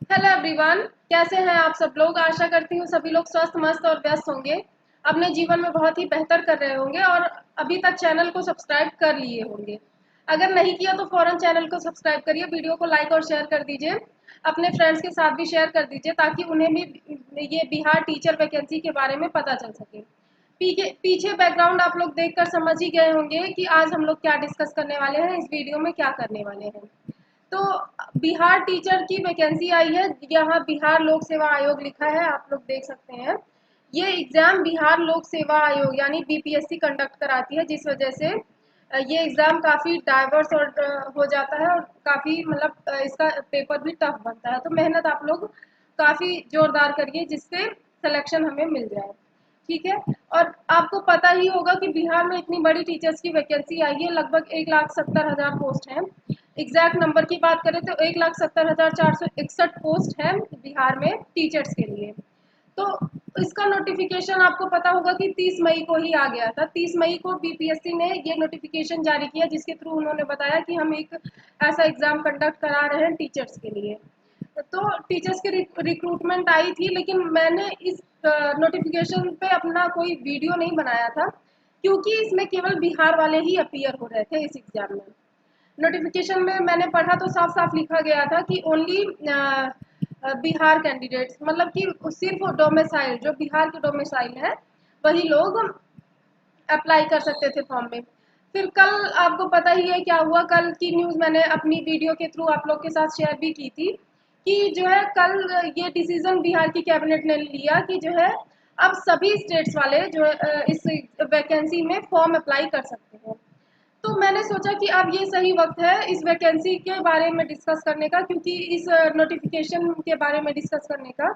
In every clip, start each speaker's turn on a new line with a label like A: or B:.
A: Hello everyone, कैसे हैं आप सब लोग। आशा करती हूँ सभी लोग स्वस्थ मस्त और व्यस्त होंगे, अपने जीवन में बहुत ही बेहतर कर रहे होंगे और अभी तक चैनल को सब्सक्राइब कर लिए होंगे। अगर नहीं किया तो फौरन चैनल को सब्सक्राइब करिए, वीडियो को लाइक और शेयर कर दीजिए, अपने फ्रेंड्स के साथ भी शेयर कर दीजिए ताकि उन्हें भी ये बिहार टीचर वैकेंसी के बारे में पता चल सके। पीछे बैकग्राउंड आप लोग देखकर समझ ही गए होंगे कि आज हम लोग क्या डिस्कस करने वाले हैं, इस वीडियो में क्या करने वाले हैं। तो बिहार टीचर की वैकेंसी आई है, यहाँ बिहार लोक सेवा आयोग लिखा है, आप लोग देख सकते हैं। ये एग्जाम बिहार लोक सेवा आयोग यानी बीपीएससी कंडक्ट कराती है, जिस वजह से ये एग्जाम काफ़ी डाइवर्स और हो जाता है और काफ़ी मतलब इसका पेपर भी टफ बनता है। तो मेहनत आप लोग काफ़ी जोरदार करिए जिससे सिलेक्शन हमें मिल जाए। ठीक है। और आपको पता ही होगा कि बिहार में इतनी बड़ी टीचर्स की वैकेंसी आई है, लगभग 1,70,000 पोस्ट हैं। एग्जैक्ट नंबर की बात करें तो 1,70,461 पोस्ट है बिहार में टीचर्स के लिए। तो इसका नोटिफिकेशन आपको पता होगा कि 30 मई को ही आ गया था। 30 मई को बीपीएससी ने ये नोटिफिकेशन जारी किया, जिसके थ्रू उन्होंने बताया कि हम एक ऐसा एग्जाम कंडक्ट करा रहे हैं टीचर्स के लिए। तो टीचर्स की रिक्रूटमेंट आई थी, लेकिन मैंने इस नोटिफिकेशन पे अपना कोई वीडियो नहीं बनाया था क्योंकि इसमें केवल बिहार वाले ही अपीयर हो रहे थे इस एग्जाम में। नोटिफिकेशन में मैंने पढ़ा तो साफ साफ लिखा गया था कि ओनली बिहार कैंडिडेट्स, मतलब कि सिर्फ डोमिसाइल, जो बिहार के डोमिसाइल है वही लोग अप्लाई कर सकते थे फॉर्म में। फिर कल आपको पता ही है क्या हुआ। कल की न्यूज़ मैंने अपनी वीडियो के थ्रू आप लोग के साथ शेयर भी की थी कि जो है कल ये डिसीजन बिहार की कैबिनेट ने लिया कि जो है अब सभी स्टेट्स वाले जो है इस वैकेंसी में फॉर्म अप्लाई कर सकते हैं। तो मैंने सोचा कि अब ये सही वक्त है इस वैकेंसी के बारे में डिस्कस करने का, क्योंकि इस नोटिफिकेशन के बारे में डिस्कस करने का,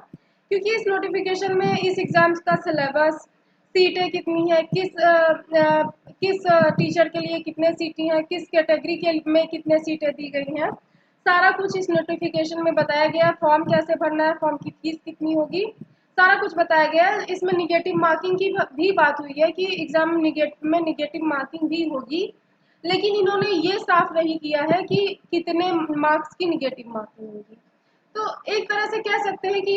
A: क्योंकि इस नोटिफिकेशन में इस एग्ज़ाम का सिलेबस, सीटें कितनी है, किस टीचर के लिए कितने सीटें हैं, किस कैटेगरी के में कितने सीटें दी गई हैं, सारा कुछ इस नोटिफिकेशन में बताया गया है। फॉर्म कैसे भरना है, फॉर्म की फीस कितनी होगी, सारा कुछ बताया गया है। इसमें निगेटिव मार्किंग की भी बात हुई है कि एग्जाम में निगेटिव मार्किंग भी होगी, लेकिन इन्होंने ये साफ नहीं किया है कि कितने मार्क्स की निगेटिव मार्किंग होगी। तो एक तरह से कह सकते हैं कि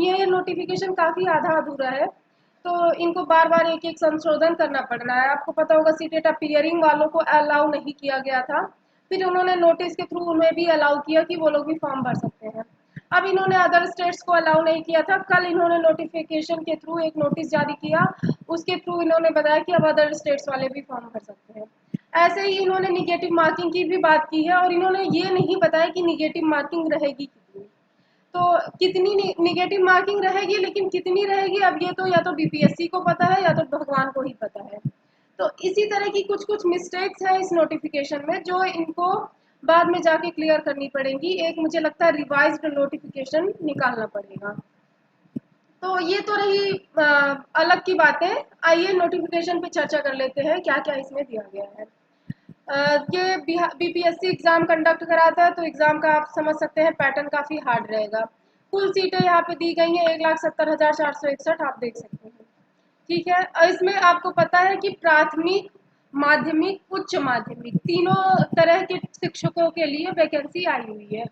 A: ये नोटिफिकेशन काफ़ी आधा अधूरा है, तो इनको बार बार एक एक संशोधन करना पड़ रहा है। आपको पता होगा सीटेट अपीयरिंग वालों को अलाउ नहीं किया गया था, फिर उन्होंने नोटिस के थ्रू उन्हें भी अलाउ किया कि वो लोग भी फॉर्म भर सकते हैं। अब इन्होंने अदर स्टेट्स को अलाउ नहीं किया था, कल इन्होंने नोटिफिकेशन के थ्रू एक नोटिस जारी किया, उसके थ्रू इन्होंने बताया कि अब अदर स्टेट्स वाले भी फॉर्म भर सकते हैं। ऐसे ही इन्होंने निगेटिव मार्किंग की भी बात की है और इन्होंने ये नहीं बताया कि निगेटिव मार्किंग रहेगी कितनी। तो कितनी निगेटिव मार्किंग रहेगी, लेकिन कितनी रहेगी अब ये तो या तो बीपीएससी को पता है या तो भगवान को ही पता है। तो इसी तरह की कुछ कुछ मिस्टेक्स हैं इस नोटिफिकेशन में जो इनको बाद में जाके क्लियर करनी पड़ेंगी। एक मुझे लगता है रिवाइज्ड नोटिफिकेशन निकालना पड़ेगा। तो ये तो रही अलग की बातें। आइए नोटिफिकेशन पे चर्चा कर लेते हैं क्या क्या इसमें दिया गया है। ये बीपीएससी एग्ज़ाम कंडक्ट कराता है, तो एग्ज़ाम का आप समझ सकते हैं पैटर्न काफ़ी हार्ड रहेगा। कुल सीटें यहाँ पे दी गई हैं 1,70,461, आप देख सकते हैं। ठीक है। और इसमें आपको पता है कि प्राथमिक, माध्यमिक, उच्च माध्यमिक तीनों तरह के शिक्षकों के लिए वैकेंसी आई हुई है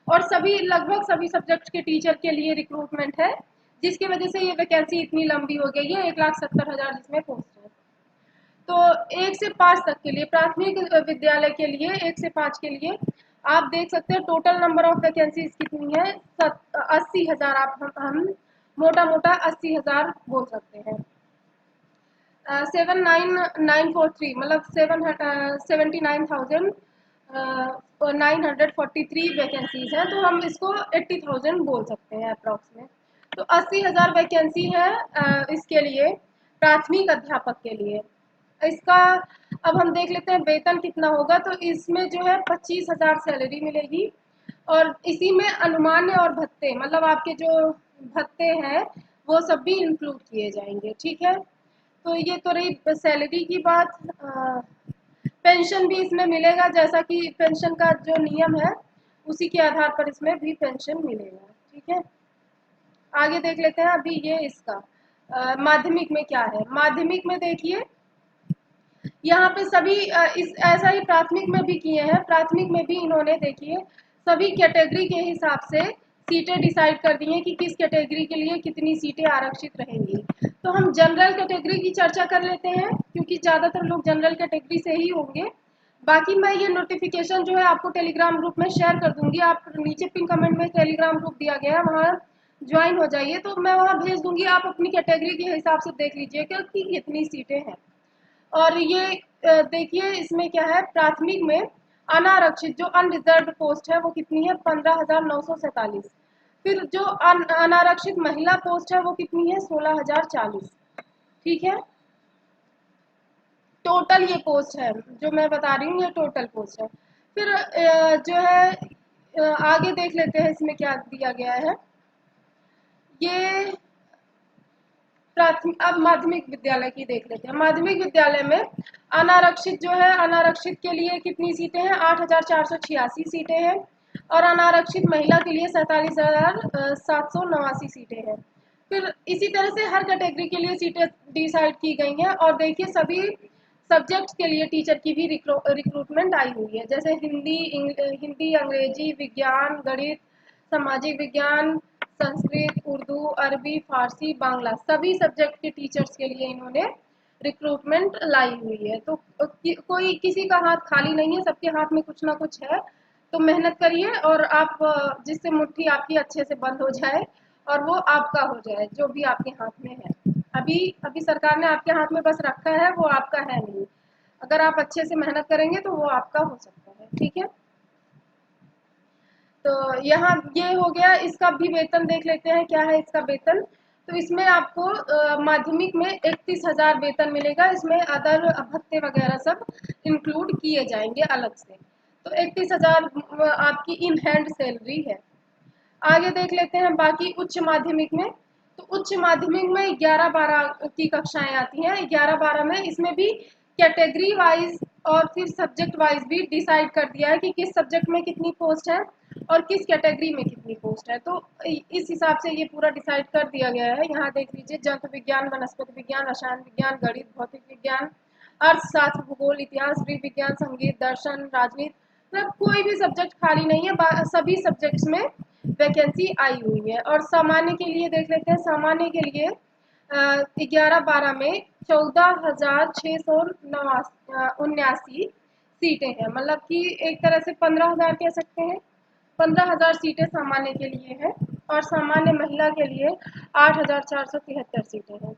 A: और सभी लगभग सभी सब्जेक्ट के टीचर के लिए रिक्रूटमेंट है, जिसकी वजह से ये वैकेंसी इतनी लंबी हो गई है। 1,70,000 जिसमें पोस्ट है। तो 1 से 5 तक के लिए, प्राथमिक विद्यालय के लिए 1 से 5 के लिए आप देख सकते हैं टोटल नंबर ऑफ वैकेंसीज कितनी है। 80,000, आप हम मोटा मोटा 80,000 बोल सकते हैं। 79943 मतलब 79,943 वैकेंसीज हैं, तो हम इसको 80,000 बोल सकते हैं अप्रॉक्स में। तो 80,000 वैकेंसी है इसके लिए, प्राथमिक अध्यापक के लिए। इसका अब हम देख लेते हैं वेतन कितना होगा। तो इसमें जो है 25,000 सैलरी मिलेगी और इसी में अनुमान्य और भत्ते, मतलब आपके जो भत्ते हैं वो सब भी इंक्लूड किए जाएंगे। ठीक है। तो ये तो रही सैलरी की बात। पेंशन भी इसमें मिलेगा, जैसा कि पेंशन का जो नियम है उसी के आधार पर इसमें भी पेंशन मिलेगा। ठीक है। आगे देख लेते हैं अभी ये इसका माध्यमिक में क्या है। माध्यमिक में देखिए यहाँ पे सभी इस ऐसा ही प्राथमिक में भी किए हैं। प्राथमिक में भी इन्होंने देखिए सभी कैटेगरी के हिसाब से सीटें डिसाइड कर दी हैं कि किस कैटेगरी के लिए कितनी सीटें आरक्षित रहेंगी। तो हम जनरल कैटेगरी की चर्चा कर लेते हैं, क्योंकि ज़्यादातर लोग जनरल कैटेगरी से ही होंगे। बाकी मैं ये नोटिफिकेशन जो है आपको टेलीग्राम ग्रुप में शेयर कर दूंगी। आप नीचे पिन कमेंट में टेलीग्राम ग्रुप दिया गया है, वहाँ ज्वाइन हो जाइए, तो मैं वहाँ भेज दूंगी। आप अपनी कैटेगरी के हिसाब से देख लीजिएगा कि कितनी सीटें हैं। और ये देखिए इसमें क्या है, प्राथमिक में अनारक्षित जो अनरिजर्व पोस्ट है वो कितनी है, 15,947। फिर जो अनारक्षित महिला पोस्ट है वो कितनी है, 16,040। ठीक है, टोटल ये पोस्ट है जो मैं बता रही हूँ, ये टोटल पोस्ट है। फिर जो है आगे देख लेते हैं इसमें क्या दिया गया है। ये प्राथमिक, अब माध्यमिक विद्यालय की देख लेते हैं। माध्यमिक विद्यालय में अनारक्षित जो है, अनारक्षित के लिए कितनी सीटें हैं, 8,486 सीटें हैं। और अनारक्षित महिला के लिए 47,789 सीटें हैं। फिर इसी तरह से हर कैटेगरी के लिए सीटें डिसाइड की गई हैं। और देखिए सभी सब्जेक्ट्स के लिए टीचर की भी रिक्रूटमेंट आई हुई है, जैसे हिंदी, अंग्रेजी, विज्ञान, गणित, सामाजिक विज्ञान, संस्कृत, उर्दू, अरबी, फारसी, बांग्ला, सभी सब्जेक्ट के टीचर्स के लिए इन्होंने रिक्रूटमेंट लाई हुई है। तो कोई किसी का हाथ खाली नहीं है, सबके हाथ में कुछ ना कुछ है। तो मेहनत करिए और आप जिससे मुट्ठी आपकी अच्छे से बंद हो जाए और वो आपका हो जाए, जो भी आपके हाथ में है। अभी अभी सरकार ने आपके हाथ में बस रखा है, वो आपका है नहीं। अगर आप अच्छे से मेहनत करेंगे तो वो आपका हो सकता है। ठीक है, तो यहाँ ये हो गया। इसका भी वेतन देख लेते हैं, क्या है इसका वेतन। तो इसमें आपको माध्यमिक में 31,000 वेतन मिलेगा। इसमें अदर भत्ते वगैरह सब इंक्लूड किए जाएंगे अलग से। तो 31,000 आपकी इन हैंड सैलरी है। आगे देख लेते हैं बाकी उच्च माध्यमिक में। तो उच्च माध्यमिक में 11-12 की कक्षाएं आती हैं। 11-12 में इसमें भी कैटेगरी वाइज और फिर सब्जेक्ट वाइज भी डिसाइड कर दिया है कि किस सब्जेक्ट में कितनी पोस्ट है और किस कैटेगरी में कितनी पोस्ट है। तो इस हिसाब से ये पूरा डिसाइड कर दिया गया है। यहाँ देख लीजिए, जंतु विज्ञान, वनस्पति विज्ञान, रसायन विज्ञान, गणित, भौतिक विज्ञान, अर्थशास्त्र, भूगोल, इतिहास, गृह विज्ञान, संगीत, दर्शन, राजनीति, मतलब कोई भी सब्जेक्ट खाली नहीं है। सभी सब्जेक्ट्स में वैकेंसी आई हुई है। और सामान्य के लिए देख लेते हैं। सामान्य के लिए 11-12 में 14,679 सीटें हैं। मतलब कि एक तरह से 15,000 कह सकते हैं। 15,000 सीटें सामान्य के लिए हैं। और सामान्य महिला के लिए 8,473 सीटें हैं।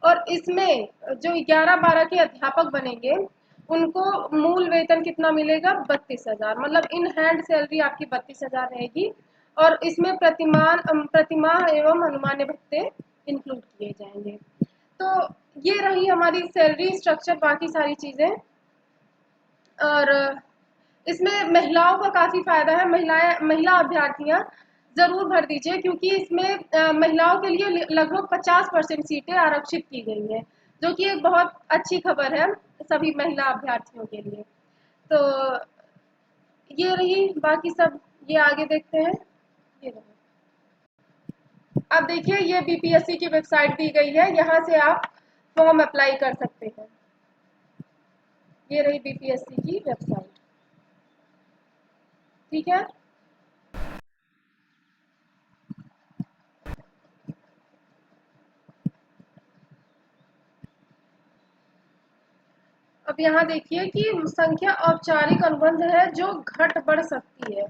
A: और इसमें जो 11-12 के अध्यापक बनेंगे उनको मूल वेतन कितना मिलेगा, 32,000। मतलब इन हैंड सैलरी आपकी 32,000 रहेगी। और इसमें प्रतिमाह एवं अनुमान्य भत्ते इंक्लूड किए जाएंगे। तो ये रही हमारी सैलरी स्ट्रक्चर, बाकी सारी चीज़ें। और इसमें महिलाओं का काफ़ी फायदा है। महिला अभ्यर्थियां ज़रूर भर दीजिए, क्योंकि इसमें महिलाओं के लिए लगभग 50% सीटें आरक्षित की गई हैं, जो कि एक बहुत अच्छी खबर है सभी महिला अभ्यर्थियों के लिए। तो ये रही, बाकी सब ये आगे देखते हैं। ये रहा। अब देखिए, ये बीपीएससी की वेबसाइट दी गई है, यहाँ से आप फॉर्म अप्लाई कर सकते हैं। ये रही बीपीएससी की वेबसाइट। ठीक है, अब यहाँ देखिए कि संख्या औपचारिक अनुबंध है जो घट बढ़ सकती है।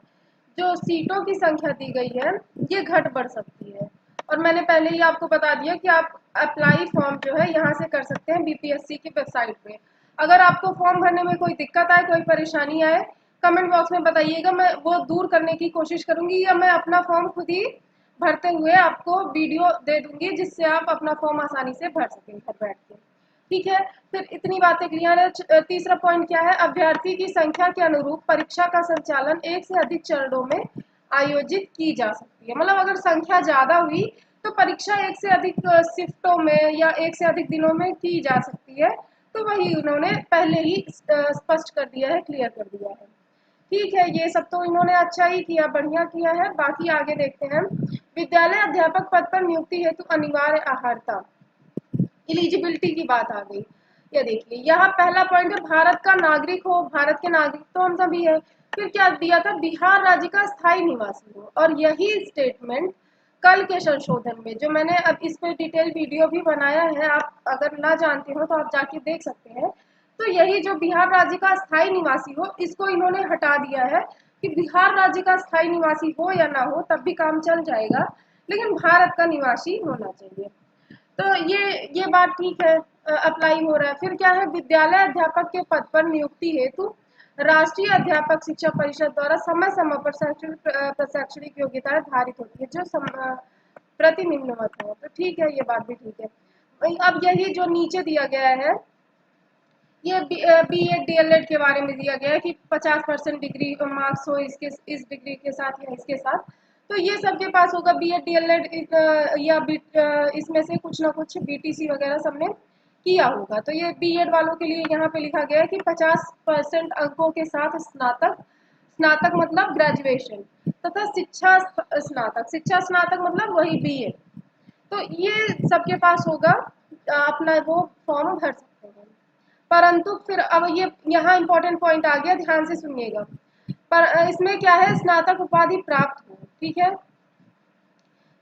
A: जो सीटों की संख्या दी गई है ये घट बढ़ सकती है। और मैंने पहले ही आपको बता दिया कि आप अप्लाई फॉर्म जो है यहाँ से कर सकते हैं बीपीएससी की वेबसाइट पे। अगर आपको फॉर्म भरने में कोई दिक्कत आए, कोई परेशानी आए, कमेंट बॉक्स में बताइएगा, मैं वो दूर करने की कोशिश करूंगी, या मैं अपना फॉर्म खुद ही भरते हुए आपको वीडियो दे दूंगी, जिससे आप अपना फॉर्म आसानी से भर सकें घर बैठ के। ठीक है, फिर इतनी बातें क्लियर है। तीसरा पॉइंट क्या है, अभ्यर्थी की संख्या के अनुरूप परीक्षा का संचालन एक से अधिक चरणों में आयोजित की जा सकती है। मतलब अगर संख्या ज्यादा हुई तो परीक्षा एक से अधिक शिफ्टों में या एक से अधिक दिनों में की जा सकती है। तो वही उन्होंने पहले ही स्पष्ट कर दिया है, क्लियर कर दिया है। ठीक है, ये सब तो इन्होंने अच्छा ही किया, बढ़िया किया है। बाकी आगे देखते हैं। विद्यालय अध्यापक पद पर नियुक्ति हेतु अनिवार्य अर्हता, एलिजिबिलिटी की बात आ गई। ये देखिए, यहाँ पहला पॉइंट है, भारत का नागरिक हो। भारत के नागरिक तो हम सभी है, फिर क्या दिया था, बिहार राज्य का स्थायी निवासी हो। और यही स्टेटमेंट कल के संशोधन में, जो मैंने अब इस पे डिटेल वीडियो भी बनाया है, आप अगर ना जानते हो तो आप जाके देख सकते हैं। तो यही जो बिहार राज्य का स्थायी निवासी हो, इसको इन्होंने हटा दिया है कि बिहार राज्य का स्थायी निवासी हो या ना हो तब भी काम चल जाएगा, लेकिन भारत का निवासी होना चाहिए। तो ये बात ठीक है, अप्लाई हो रहा है। फिर क्या है, विद्यालय अध्यापक के पद पर नियुक्ति हेतु राष्ट्रीय अध्यापक शिक्षा परिषद द्वारा समय समय पर शैक्षणिक योग्यताएं धारित होती है, जो प्रति निम्नवत है। तो ठीक है, ये बात भी ठीक है। अब यही जो नीचे दिया गया है, ये BEd DLEd के बारे में दिया गया है कि 50% डिग्री मार्क्स हो इसके, इस डिग्री के साथ या इसके साथ। तो ये सबके पास होगा BEd DLEd, या इसमें से कुछ ना कुछ BTC वगैरह सबने किया होगा। तो ये BEd वालों के लिए यहाँ पे लिखा गया है कि 50% अंकों के साथ स्नातक, स्नातक मतलब ग्रेजुएशन, तथा शिक्षा स्नातक मतलब वही BEd। तो ये सबके पास होगा, अपना वो फॉर्म भर सकते हैं। परंतु फिर अब ये यहाँ इंपॉर्टेंट पॉइंट आ गया, ध्यान से सुनिएगा। पर इसमें क्या है, स्नातक उपाधि प्राप्त हो, ठीक है।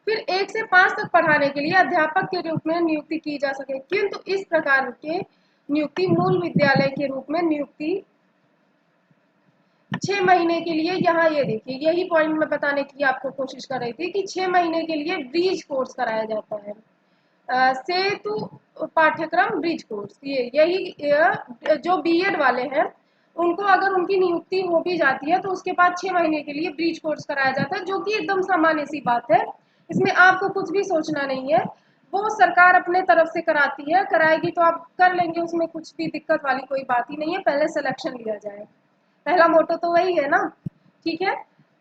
A: फिर 1 से 5 तक पढ़ाने के लिए अध्यापक के रूप में नियुक्ति की जा सके, किंतु इस प्रकार के नियुक्ति मूल विद्यालय के रूप में नियुक्ति 6 महीने के लिए, यहाँ ये देखिए, यही पॉइंट मैं बताने की आपको कोशिश कर रही थी कि 6 महीने के लिए ब्रिज कोर्स कराया जाता है, सेतु पाठ्यक्रम ब्रिज कोर्स। यही जो BEd वाले हैं, उनको अगर उनकी नियुक्ति हो भी जाती है तो उसके बाद 6 महीने के लिए ब्रिज कोर्स कराया जाता है, जो कि एकदम सामान्य सी बात है। इसमें आपको कुछ भी सोचना नहीं है, वो सरकार अपने तरफ से कराती है, कराएगी तो आप कर लेंगे, उसमें कुछ भी दिक्कत वाली कोई बात ही नहीं है। पहले सिलेक्शन लिया जाए, पहला मोटो तो वही है ना, ठीक है।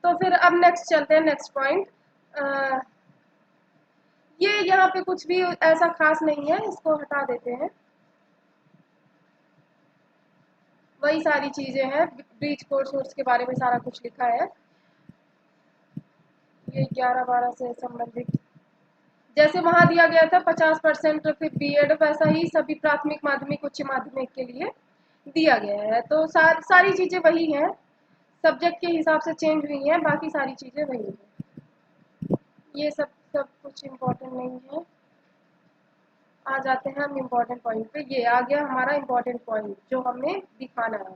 A: तो फिर अब नेक्स्ट चलते हैं, नेक्स्ट पॉइंट। ये यहाँ पे कुछ भी ऐसा खास नहीं है, इसको हटा देते हैं। वही सारी चीजें हैं, ब्रीच कोर्स के बारे में सारा कुछ लिखा है। ये 11-12 से संबंधित, जैसे वहां दिया गया था 50% फिर BEd, वैसा ही सभी प्राथमिक, माध्यमिक, उच्च माध्यमिक के लिए दिया गया है। तो सारी चीजें वही हैं, सब्जेक्ट के हिसाब से चेंज हुई हैं, बाकी सारी चीजें वही हैं। ये सब कुछ इम्पोर्टेंट नहीं है। आ जाते हैं हम इम्पोर्टेंट पॉइंट पे। ये आ गया हमारा इम्पोर्टेंट पॉइंट जो हमें दिखाना है।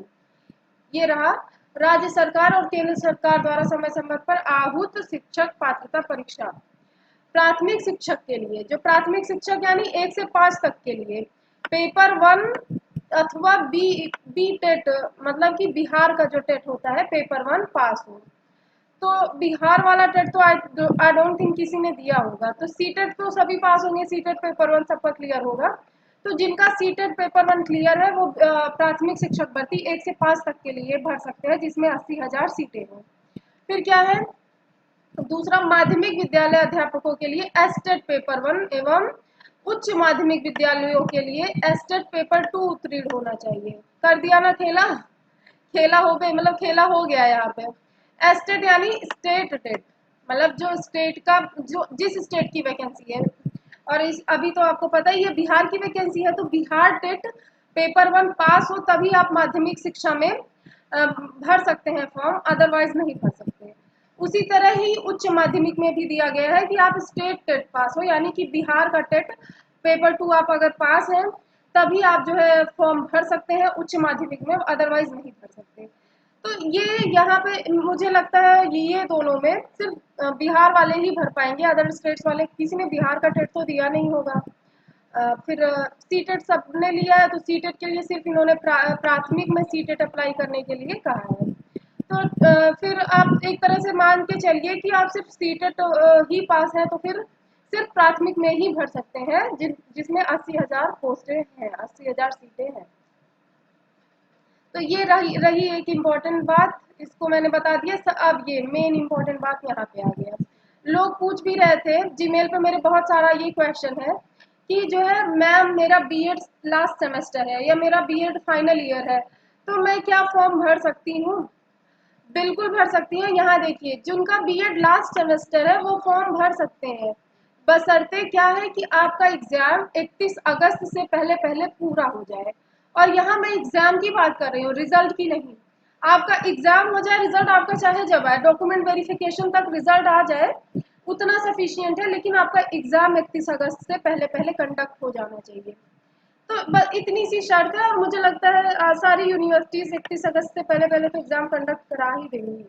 A: ये रहा, राज्य सरकार और केंद्र सरकार द्वारा समय समय पर आहूत शिक्षक पात्रता परीक्षा। प्राथमिक शिक्षक के लिए, जो प्राथमिक शिक्षक यानी 1 से 5 तक के लिए पेपर 1 अथवा बी टेट, मतलब कि बिहार का जो टेट होता है पेपर 1 पास हो। तो बिहार वाला टेट तो आई डोंट थिंक किसी ने दिया होगा। तो सीटेट तो सभी पास होंगे, सीटेट पेपर 1 सबका क्लियर होगा। तो जिनका सीटेट पेपर 1 क्लियर है वो प्राथमिक शिक्षक भर्ती 1 से 5 तक के लिए भर सकते हैं, जिसमें 80,000 सीटें हों। फिर क्या है, दूसरा, माध्यमिक विद्यालय अध्यापकों के लिए एस्टेट पेपर 1 एवं उच्च माध्यमिक विद्यालयों के लिए एस्टेट पेपर 2 उत्तीर्ण होना चाहिए। कर दिया ना खेला, खेला हो गए, मतलब खेला हो गया यहाँ पे। एस्टेट यानी स्टेट टेट, मतलब जो स्टेट का, जो जिस स्टेट की वैकेंसी है। और इस अभी तो आपको पता ही है बिहार की वैकेंसी है, तो बिहार टेट पेपर 1 पास हो तभी आप माध्यमिक शिक्षा में भर सकते हैं फॉर्म, अदरवाइज नहीं भर सकते। उसी तरह ही उच्च माध्यमिक में भी दिया गया है कि आप स्टेट टेट पास हो, यानी कि बिहार का टेट पेपर 2 आप अगर पास हैं तभी आप जो है फॉर्म भर सकते हैं उच्च माध्यमिक में, अदरवाइज नहीं भर सकते। तो ये यहाँ पे मुझे लगता है ये दोनों में सिर्फ बिहार वाले ही भर पाएंगे, अदर स्टेट्स वाले किसी ने बिहार का टेट तो दिया नहीं होगा। फिर सीटेट सबने लिया है, तो सीटेट के लिए सिर्फ इन्होंने प्राथमिक में सीटेट अप्लाई करने के लिए कहा है। तो फिर आप एक तरह से मान के चलिए कि आप सिर्फ सीटेट ही पास हैं, तो फिर सिर्फ प्राथमिक में ही भर सकते हैं, जिसमें 80,000 पोस्टें हैं, 80,000 सीटें हैं। तो ये रही एक इम्पॉर्टेंट बात, इसको मैंने बता दिया। अब ये मेन इम्पॉर्टेंट बात यहाँ पे आ गया। लोग पूछ भी रहे थे, जीमेल पे मेरे बहुत सारा ये क्वेश्चन है कि जो है मैम मेरा BEd लास्ट सेमेस्टर है या मेरा BEd फाइनल ईयर है, तो मैं क्या फॉर्म भर सकती हूँ? बिल्कुल भर सकती हैं। यहाँ देखिए, जिनका BEd लास्ट सेमेस्टर है वो फॉर्म भर सकते हैं, बशर्ते क्या है कि आपका एग्जाम 31 अगस्त से पहले पहले पूरा हो जाए। और यहाँ मैं एग्जाम की बात कर रही हूँ, रिजल्ट की नहीं। आपका एग्जाम हो जाए, रिजल्ट आपका चाहे जब आए, डॉक्यूमेंट वेरिफिकेशन तक रिजल्ट आ जाए उतना सफिशियंट है, लेकिन आपका एग्जाम 31 अगस्त से पहले पहले कंडक्ट हो जाना चाहिए। तो बस इतनी सी शर्त है, और मुझे लगता है सारी यूनिवर्सिटीज 31 अगस्त से पहले पहले तो एग्जाम कंडक्ट करा ही देंगी।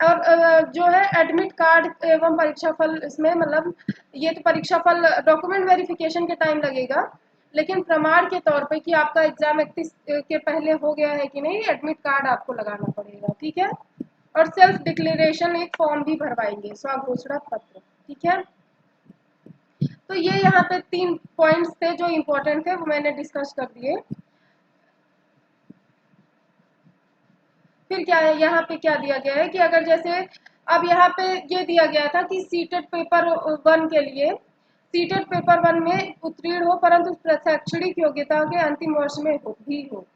A: और जो है एडमिट कार्ड एवं परीक्षा फल, इसमें मतलब ये तो परीक्षा फल डॉक्यूमेंट वेरिफिकेशन के टाइम लगेगा, लेकिन प्रमाण के तौर पे कि आपका एग्जाम 31 के पहले हो गया है कि नहीं, एडमिट कार्ड आपको लगाना पड़ेगा, ठीक है। और सेल्फ डिक्लेरेशन एक फॉर्म भी भरवाएंगे, स्वघोषणा पत्र, ठीक है। तो ये यहाँ पे 3 पॉइंट्स थे जो इम्पोर्टेंट थे, वो मैंने डिस्कस कर दिए। फिर क्या है, यहाँ पे क्या दिया गया है कि अगर जैसे अब यहाँ पे ये दिया गया था कि सीटेट पेपर 1 के लिए, सीटेट पेपर 1 में उत्तीर्ण हो परंतु शैक्षणिक योग्यता के अंतिम वर्ष में भी हो।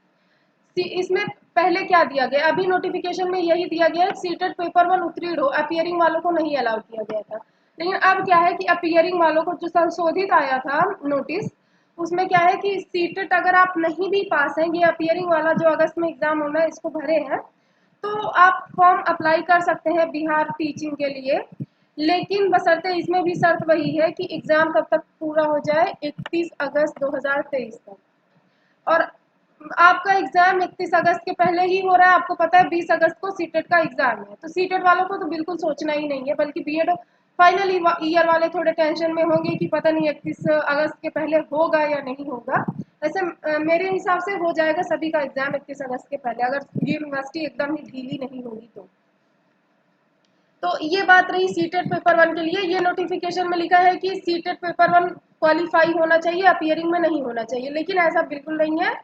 A: इसमें पहले क्या दिया गया, अभी नोटिफिकेशन में यही दिया गया है, सीटेट पेपर 1 उत्तीर्ण हो, अपीयरिंग वालों को नहीं अलाउ किया गया था। लेकिन अब क्या है कि अपीयरिंग वालों को, जो संशोधित आया था नोटिस, उसमें क्या है कि सीटेट अगर आप नहीं भी पास हैं, ये अपीयरिंग वाला जो अगस्त में एग्जाम होना है इसको भरे हैं, तो आप फॉर्म अप्लाई कर सकते हैं बिहार टीचिंग के लिए। लेकिन बशर्ते, इसमें भी शर्त वही है कि एग्जाम कब तक पूरा हो जाए, 31 अगस्त 2023 तक। और आपका एग्जाम 31 अगस्त के पहले ही हो रहा है, आपको पता है 20 अगस्त को सीटेट का एग्जाम है, तो सीटेट वालों को तो बिल्कुल सोचना ही नहीं है, बल्कि बीएड फाइनल ईयर वाले थोड़े टेंशन में होंगे कि पता नहीं 31 अगस्त के पहले होगा या नहीं होगा। वैसे मेरे हिसाब से हो जाएगा सभी का एग्जाम 31 अगस्त के पहले, अगर यूनिवर्सिटी एकदम ही ढीली नहीं होगी तो ये बात रही सीटेट पेपर 1 के लिए। ये नोटिफिकेशन में लिखा है कि सीटेट पेपर 1 क्वालिफाई होना चाहिए, अपीयरिंग में नहीं होना चाहिए, लेकिन ऐसा बिल्कुल नहीं है।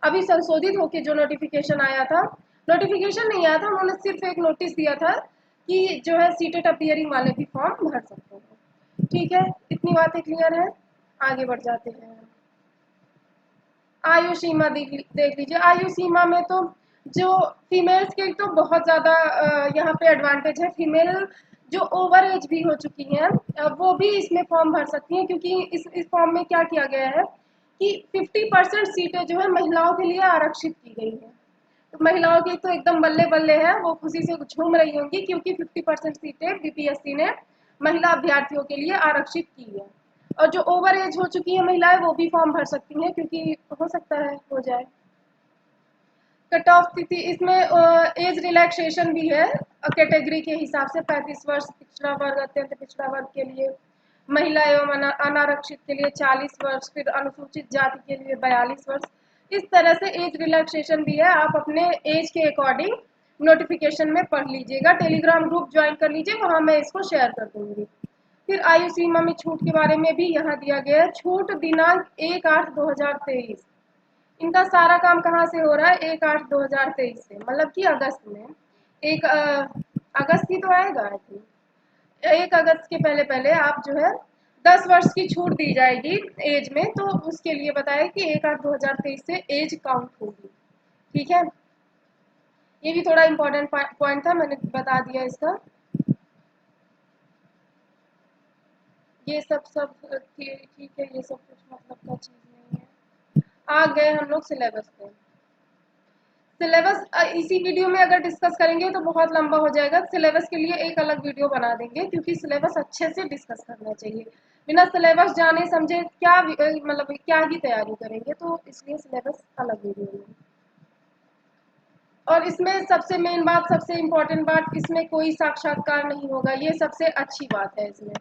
A: अभी संशोधित होकर जो नोटिफिकेशन आया था, नोटिफिकेशन नहीं आया था, उन्होंने सिर्फ एक नोटिस दिया था कि जो है सीटेट अपीयरिंग वाले भी फॉर्म भर सकते हैं, ठीक है। इतनी बातें क्लियर है, आगे बढ़ जाते हैं। आयु सीमा देख लीजिए। आयु सीमा में तो जो फीमेल्स के तो बहुत ज़्यादा यहाँ पे एडवांटेज है। फीमेल जो ओवर एज भी हो चुकी हैं वो भी इसमें फॉर्म भर सकती हैं, क्योंकि इस फॉर्म में क्या किया गया है कि 50% सीटें जो है महिलाओं के लिए आरक्षित की गई हैं। तो महिलाओं की तो एकदम बल्ले बल्ले है, वो खुशी से झूम रही होंगी, क्योंकि 50% सीटें बीपीएससी ने महिला अभ्यर्थियों के लिए आरक्षित की है। और जो ओवर एज हो चुकी है महिलाएं, वो भी फॉर्म भर सकती हैं, क्योंकि हो सकता है हो जाए। कट ऑफ तिथि, इसमें एज रिलैक्सेशन भी है कैटेगरी के हिसाब से। 35 वर्ष पिछड़ा वर्ग, अत्यंत पिछड़ा वर्ग के लिए, महिला एवं अनारक्षित के लिए 40 वर्ष, फिर अनुसूचित जाति के लिए 42 वर्ष। इस तरह से एज रिलैक्सेशन भी है, आप अपने एज के अकॉर्डिंग नोटिफिकेशन में पढ़ लीजिएगा, टेलीग्राम ग्रुप ज्वाइन कर लीजिए, वहां मैं इसको शेयर कर दूंगी। फिर आयु सीमा में छूट के बारे में भी यहाँ दिया गया है। छूट दिनांक 1/8/2023। इनका सारा काम कहाँ से हो रहा है, 1/8/2023 से, मतलब कि अगस्त में। एक अगस्त ही तो आएगा आई थिंक। 1 अगस्त के पहले पहले आप जो है 10 वर्ष की छूट दी जाएगी एज में, तो उसके लिए बताया कि 1/8/2023 से एज काउंट होगी, ठीक है। ये भी थोड़ा इंपॉर्टेंट पॉइंट था, मैंने बता दिया इसका। ये सब ठीक है, ये सब कुछ मतलब का चीज़ नहीं है। आ गए हम लोग सिलेबस पे। सिलेबस इसी वीडियो में अगर डिस्कस करेंगे तो बहुत लंबा हो जाएगा, सिलेबस के लिए एक अलग वीडियो बना देंगे, क्योंकि सिलेबस अच्छे से डिस्कस करना चाहिए। बिना सिलेबस जाने समझे क्या मतलब क्या ही तैयारी करेंगे, तो इसलिए सिलेबस अलग वीडियो में। और इसमें सबसे मेन बात, सबसे इम्पोर्टेंट बात, इसमें कोई साक्षात्कार नहीं होगा, ये सबसे अच्छी बात है इसमें,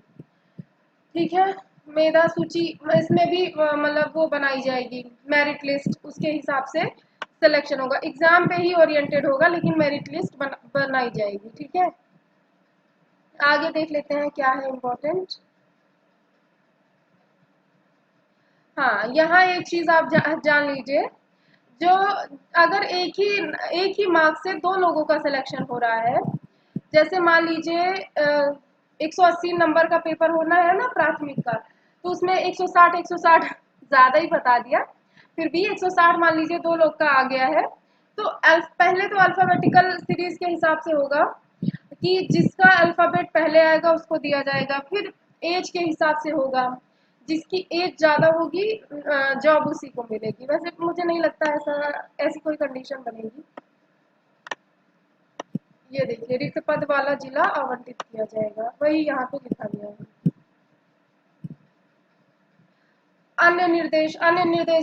A: ठीक है। मेधा सूची इसमें भी मतलब वो बनाई जाएगी, मेरिट लिस्ट, उसके हिसाब से सिलेक्शन होगा, एग्जाम पे ही ओरिएंटेड होगा, लेकिन मेरिट लिस्ट बनाई जाएगी, ठीक है। आगे देख लेते हैं क्या है इम्पोर्टेंट। हाँ, यहाँ एक चीज आप जान लीजिए, जो अगर एक ही मार्क्स से दो लोगों का सिलेक्शन हो रहा है, जैसे मान लीजिए 180 नंबर का पेपर होना है ना प्राथमिक का, तो उसमें 160 ज़्यादा ही बता दिया, फिर भी 160 मान लीजिए दो लोग का आ गया है, तो पहले तो अल्फ़ाबेटिकल सीरीज के हिसाब से होगा कि जिसका अल्फ़ाबेट पहले आएगा उसको दिया जाएगा, फिर एज के हिसाब से होगा, जिसकी एज ज़्यादा होगी जॉब उसी को मिलेगी। वैसे मुझे नहीं लगता ऐसी कोई कंडीशन बनेगी। ये देखिए रिक्त पद वाला जिला आवंटित किया जाएगा, वही यहाँ पे लिखा गया है। अन्य निर्देश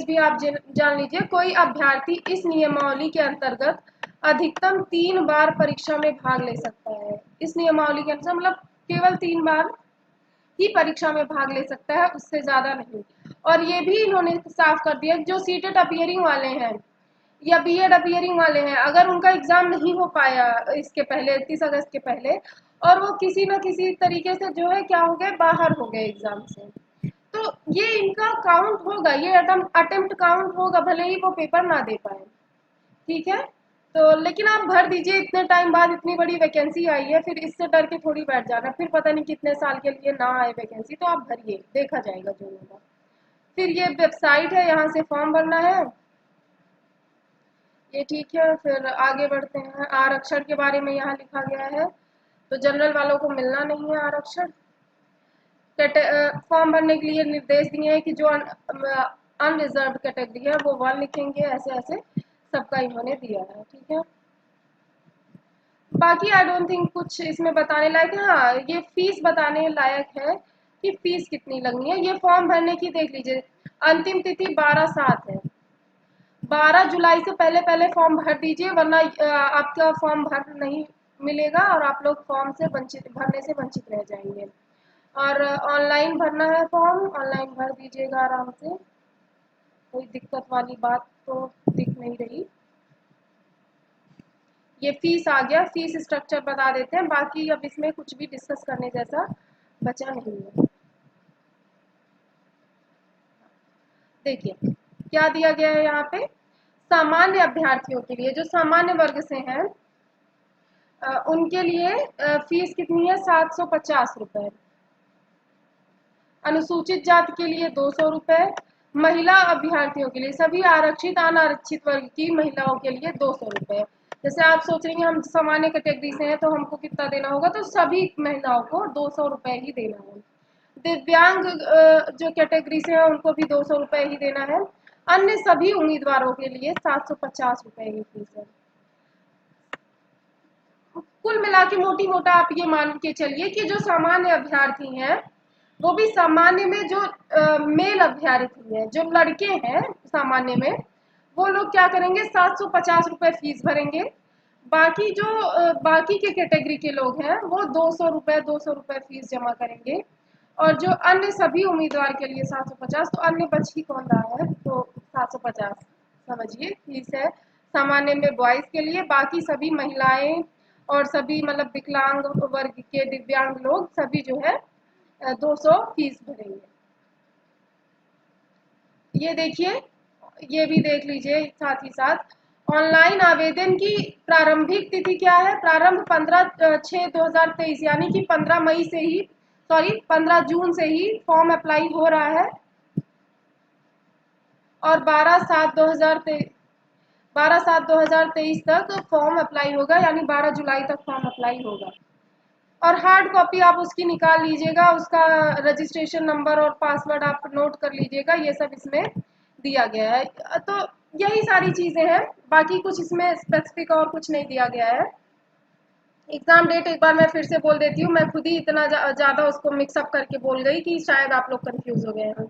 A: भी आप जान लीजिए। कोई अभ्यर्थी इस नियमावली के अंतर्गत अधिकतम 3 बार परीक्षा में भाग ले सकता है। इस नियमावली के अनुसार मतलब केवल 3 बार ही परीक्षा में भाग ले सकता है, उससे ज्यादा नहीं। और ये भी इन्होंने साफ कर दिया जो सीटेट अपीयरिंग वाले हैं या बीएड अपीयरिंग वाले हैं, अगर उनका एग्जाम नहीं हो पाया इसके पहले 31 अगस्त के पहले, और वो किसी न किसी तरीके से जो है क्या हो गए, बाहर हो गए एग्जाम से, तो ये इनका काउंट होगा, ये अटेम्प्ट काउंट होगा, भले ही वो पेपर ना दे पाए। ठीक है, तो लेकिन आप भर दीजिए, इतने टाइम बाद इतनी बड़ी वैकेंसी आई है, फिर इससे डर के थोड़ी बैठ जाना, फिर पता नहीं कितने साल के लिए ना आए वैकेंसी, तो आप भरिए, देखा जाएगा जो होगा। फिर ये वेबसाइट है, यहाँ से फॉर्म भरना है, ये ठीक है। फिर आगे बढ़ते हैं, आरक्षण के बारे में यहाँ लिखा गया है, तो जनरल वालों को मिलना नहीं है आरक्षण। फॉर्म भरने के लिए निर्देश दिए हैं कि जो अनरिजर्व कैटेगरी है वो 1 लिखेंगे, ऐसे ऐसे सबका इन्होंने दिया है। ठीक है, बाकी आई डोंट थिंक कुछ इसमें बताने लायक है। हाँ, ये फीस बताने लायक है कि फीस कितनी लगनी है। ये फॉर्म भरने की देख लीजिए, अंतिम तिथि 12/7 है। 12 जुलाई से पहले पहले फॉर्म भर दीजिए, वरना आपका फॉर्म भर नहीं मिलेगा और आप लोग फॉर्म से भरने से वंचित रह जाएंगे। और ऑनलाइन भरना है फॉर्म, ऑनलाइन भर दीजिएगा आराम से, कोई दिक्कत वाली बात तो दिख नहीं रही। ये फीस आ गया, फीस स्ट्रक्चर बता देते हैं, बाकी अब इसमें कुछ भी डिस्कस करने जैसा बचा नहीं है। देखिए क्या दिया गया है यहाँ पे, सामान्य अभ्यर्थियों के लिए, जो सामान्य वर्ग से हैं उनके लिए फीस कितनी है, 750 रुपए। अनुसूचित जाति के लिए 200 रुपए, महिला अभ्यर्थियों के लिए, सभी आरक्षित अनारक्षित वर्ग की महिलाओं के लिए 200 रुपए। जैसे आप सोच रही हैं हम सामान्य कैटेगरी से हैं तो हमको कितना देना होगा, तो सभी महिलाओं को 200 रुपए ही देना है। दिव्यांग जो कैटेगरी से है उनको भी 200 रुपए ही देना है। अन्य सभी उम्मीदवारों के लिए 750 रुपए ही फीस है। कुल मिला के मोटी मोटा आप ये मान के चलिए कि जो सामान्य अभ्यर्थी हैं, वो भी सामान्य में जो मेल अभ्यर्थी हैं, जो लड़के हैं सामान्य में, वो लोग क्या करेंगे, 750 रुपए फीस भरेंगे। बाकी जो बाकी के कैटेगरी के लोग हैं वो 200 रुपए फीस जमा करेंगे। और जो अन्य सभी उम्मीदवार के लिए 750, तो अन्य बच ही कौन रहा है, तो 750 समझिए फीस है सामान्य में बॉयज के लिए। बाकी सभी महिलाएं और सभी मतलब विकलांग वर्ग के दिव्यांग लोग सभी जो है 200 फीस भरेंगे। ये देखिए, ये भी देख लीजिए साथ ही साथ। ऑनलाइन आवेदन की प्रारंभिक तिथि क्या है, प्रारंभ 15/6/2023 यानी कि 15 जून से ही फॉर्म अप्लाई हो रहा है, और 12/7/2023 तक फॉर्म अप्लाई होगा, यानी 12 जुलाई तक फॉर्म अप्लाई होगा। और हार्ड कॉपी आप उसकी निकाल लीजिएगा, उसका रजिस्ट्रेशन नंबर और पासवर्ड आप नोट कर लीजिएगा, ये सब इसमें दिया गया है। तो यही सारी चीज़ें हैं, बाकी कुछ इसमें स्पेसिफिक और कुछ नहीं दिया गया है। एग्ज़ाम डेट एक बार मैं फिर से बोल देती हूँ, मैं खुद ही इतना ज़्यादा उसको मिक्सअप करके बोल गई कि शायद आप लोग कंफ्यूज हो गए हैं।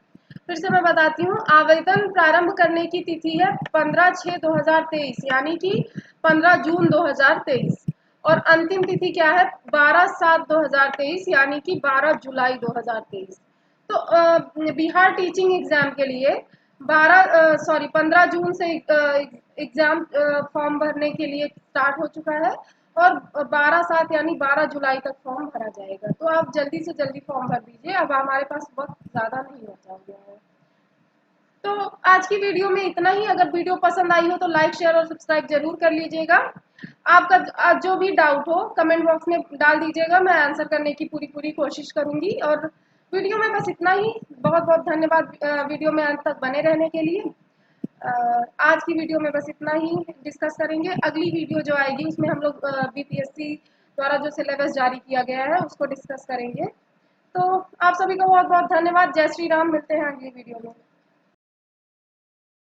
A: फिर से मैं बताती हूँ, आवेदन प्रारंभ करने की तिथि है 15/6/2023 यानी कि 15 जून 2023, और अंतिम तिथि क्या है, 12/7/2023 यानी कि 12 जुलाई 2023। तो बिहार टीचिंग एग्जाम के लिए 15 जून से एग्जाम फॉर्म भरने के लिए स्टार्ट हो चुका है, और 12/7 यानी 12 जुलाई तक फॉर्म भरा जाएगा। तो आप जल्दी से जल्दी फॉर्म भर दीजिए, अब हमारे पास वक्त ज़्यादा नहीं बचा गया है। तो आज की वीडियो में इतना ही। अगर वीडियो पसंद आई हो तो लाइक शेयर और सब्सक्राइब जरूर कर लीजिएगा। आपका जो भी डाउट हो कमेंट बॉक्स में डाल दीजिएगा, मैं आंसर करने की पूरी कोशिश करूंगी। और वीडियो में बस इतना ही। बहुत बहुत धन्यवाद वीडियो में अंत तक बने रहने के लिए। आज की वीडियो में बस इतना ही डिस्कस करेंगे। अगली वीडियो जो आएगी उसमें हम लोग बीपीएससी द्वारा जो सिलेबस जारी किया गया है उसको डिस्कस करेंगे। तो आप सभी को बहुत बहुत धन्यवाद। जय श्री राम, मिलते हैं अगली वीडियो में।